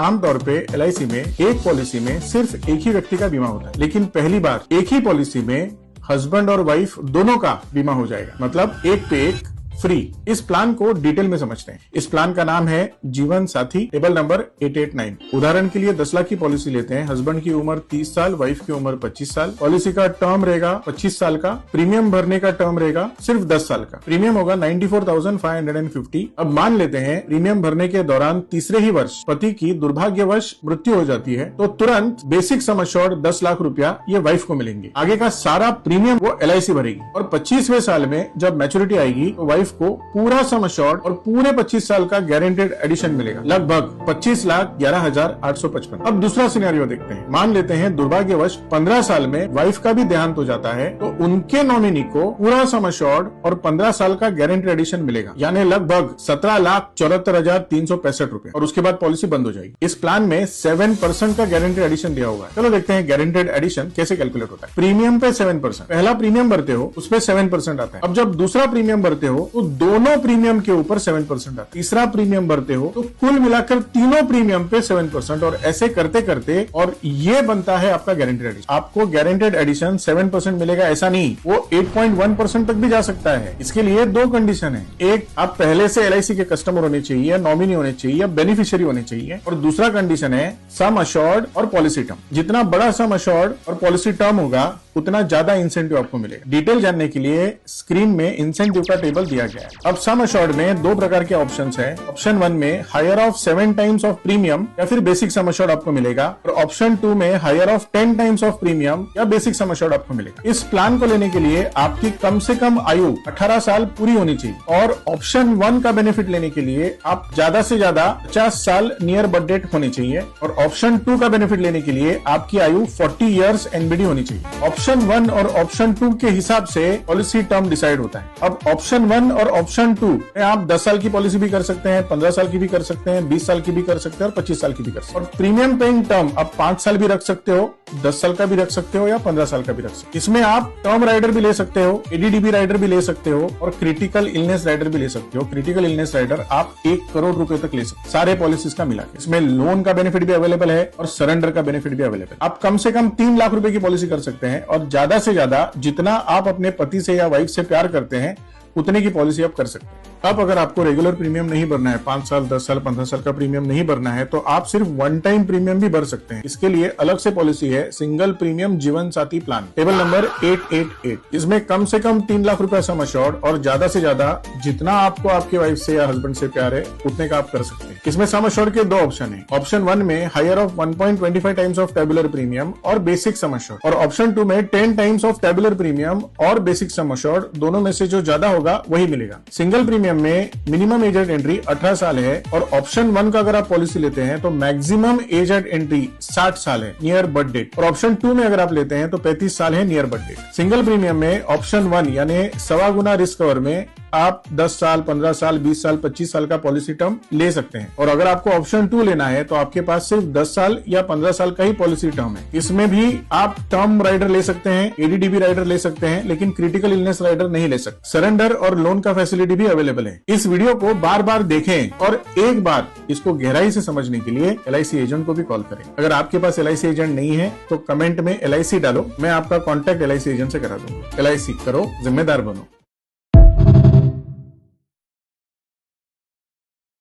आमतौर पे एलआईसी में एक पॉलिसी में सिर्फ एक ही व्यक्ति का बीमा होता है, लेकिन पहली बार एक ही पॉलिसी में हस्बैंड और वाइफ दोनों का बीमा हो जाएगा, मतलब एक पे एक फ्री। इस प्लान को डिटेल में समझते हैं। इस प्लान का नाम है जीवन साथी, टेबल नंबर 889। उदाहरण के लिए 10 लाख की पॉलिसी लेते हैं। हस्बैंड की उम्र 30 साल, वाइफ की उम्र 25 साल। पॉलिसी का टर्म रहेगा 25 साल का। प्रीमियम भरने का टर्म रहेगा सिर्फ 10 साल का। प्रीमियम होगा 94,550। अब मान लेते हैं प्रीमियम भरने के दौरान तीसरे ही वर्ष पति की दुर्भाग्यवश मृत्यु हो जाती है, तो तुरंत बेसिक सम एश्योर्ड 10 लाख रुपया ये वाइफ को मिलेंगे। आगे का सारा प्रीमियम वो एलआईसी भरेगी और 25वें साल में जब मैच्योरिटी आएगी तो वाइफ को पूरा सम एश्योर्ड और पूरे 25 साल का गारंटेड एडिशन मिलेगा, लगभग 25,11,855। अब दूसरा सिनेरियो देखते हैं। मान लेते हैं दुर्भाग्यवश 15 साल में वाइफ का भी देहांत हो जाता है, तो उनके नॉमिनी को पूरा सम एश्योर्ड और 15 साल का गारंटेड एडिशन मिलेगा, यानी लगभग 17,74,365 रुपए, और उसके बाद पॉलिसी बंद हो जाएगी। इस प्लान में 7% का गारंटेड एडिशन दिया हुआ है। चलो देखते हैं गारंटेड एडिशन कैसे कैलकुलेट होता है। प्रीमियम पे 7%, पहला प्रीमियम भरते हो उस पे 7% आता है। अब जब दूसरा प्रीमियम भरते हो तो दोनों प्रीमियम के ऊपर 7% आता है। तीसरा प्रीमियम भरते हो तो कुल मिलाकर तीनों प्रीमियम पे 7%, और ऐसे करते करते और ये बनता है आपका गारंटेड एडिशन। आपको गारंटेड एडिशन 7% मिलेगा ऐसा नहीं, वो 8.1% तक भी जा सकता है। इसके लिए दो कंडीशन है। एक, आप पहले से एलआईसी के कस्टमर होने चाहिए, नॉमिनी होने चाहिए, बेनिफिशियरी होने चाहिए, और दूसरा कंडीशन है सम एश्योर्ड और पॉलिसी टर्म। जितना बड़ा सम एश्योर्ड और पॉलिसी टर्म होगा उतना ज्यादा इंसेंटिव आपको मिलेगा। डिटेल जानने के लिए स्क्रीन में इंसेंटिव का टेबल दिया गया है। अब सम एश्योर्ड में दो प्रकार के ऑप्शंस हैं। ऑप्शन 1 में higher of 7 times of premium या फिर बेसिक सम एश्योर्ड आपको मिलेगा, और ऑप्शन 2 में higher of 10 times of premium या बेसिक सम एश्योर्ड आपको मिलेगा। इस प्लान को लेने के लिए आपकी कम से कम आयु 18 साल पूरी होनी चाहिए, और ऑप्शन 1 का बेनिफिट लेने के लिए आप ज्यादा से ज्यादा 50 साल नियर बर्थ डेट होनी चाहिए, और ऑप्शन 2 का बेनिफिट लेने के लिए आपकी आयु 40 इयर्स एनबीडी होनी चाहिए। ऑप्शन 1 और ऑप्शन 2 के हिसाब से पॉलिसी टर्म डिसाइड होता है। अब ऑप्शन 1 और ऑप्शन 2 में आप 10 साल की पॉलिसी भी कर सकते हैं, 15 साल की भी कर सकते हैं, 20 साल की भी कर सकते हैं, और 25 साल की भी कर सकते हैं। और प्रीमियम पेइंग टर्म आप 5 साल भी रख सकते हो, 10 साल का भी रख सकते हो, या 15 साल का भी रख सकते हो। इसमें आप टर्म राइडर भी ले सकते हो, एडीडीबी राइडर भी ले सकते हो, और क्रिटिकल इलनेस राइडर भी ले सकते हो। क्रिटिकल इलनेस राइडर आप 1 करोड़ रुपए तक ले सकते हो, सारे पॉलिसीज का मिला के। इसमें लोन का बेनिफिट भी अवेलेबल है और सरेंडर का बेनिफिट भी अवेलेबल। आप कम से कम 3 लाख रुपए की पॉलिसी कर सकते हैं, और ज्यादा से ज्यादा जितना आप अपने पति से या वाइफ से प्यार करते हैं उतने की पॉलिसी आप कर सकते हैं। अब अगर आपको रेगुलर प्रीमियम नहीं भरना है, 5 साल, 10 साल, 15 साल का प्रीमियम नहीं भरना है, तो आप सिर्फ 1 टाइम प्रीमियम भी भर सकते हैं। इसके लिए अलग से पॉलिसी है, सिंगल प्रीमियम जीवन साथी प्लान, टेबल नंबर 888। इसमें कम से कम 3 लाख रुपया सम एश्योर्ड और ज्यादा से ज्यादा जितना आपको आपके वाइफ से या हस्बैंड से प्यार है उतने का आप कर सकते हैं। इसमें सम एश्योर्ड के 2 ऑप्शन है। ऑप्शन 1 में higher of 1.25 times of tabular premium और बेसिक सम एश्योर्ड, और ऑप्शन 2 में 10 टाइम्स ऑफ टेबुलर प्रीमियम और बेसिक सम एश्योर्ड, दोनों में से जो ज्यादा होगा वही मिलेगा। सिंगल प्रीमियम में मिनिमम एज एट एंट्री 18 साल है, और ऑप्शन 1 का अगर आप पॉलिसी लेते हैं तो मैक्सिमम एज एट एंट्री 60 साल है नियर बर्थ डेट, और ऑप्शन 2 में अगर आप लेते हैं तो 35 साल है near birth date. Single premium में ऑप्शन 1 यानी 1.25 गुना रिस्क कवर में आप 10 साल, 15 साल, 20 साल, 25 साल का पॉलिसी टर्म ले सकते हैं, और अगर आपको ऑप्शन 2 लेना है तो आपके पास सिर्फ 10 साल या 15 साल का ही पॉलिसी टर्म है। इसमें भी आप टर्म राइडर ले सकते हैं, एडीडीबी राइडर ले सकते हैं, लेकिन क्रिटिकल इलनेस राइडर नहीं ले सकते। सरेंडर और लोन का फैसिलिटी भी अवेलेबल है। इस वीडियो को बार बार देखें और एक बार इसको गहराई से समझने के लिए एलआईसी एजेंट को भी कॉल करें। अगर आपके पास एलआईसी एजेंट नहीं है तो कमेंट में एलआईसी डालो, मैं आपका कॉन्टैक्ट एलआईसी एजेंट से करा दूंगा। एलआईसी करो, जिम्मेदार बनो।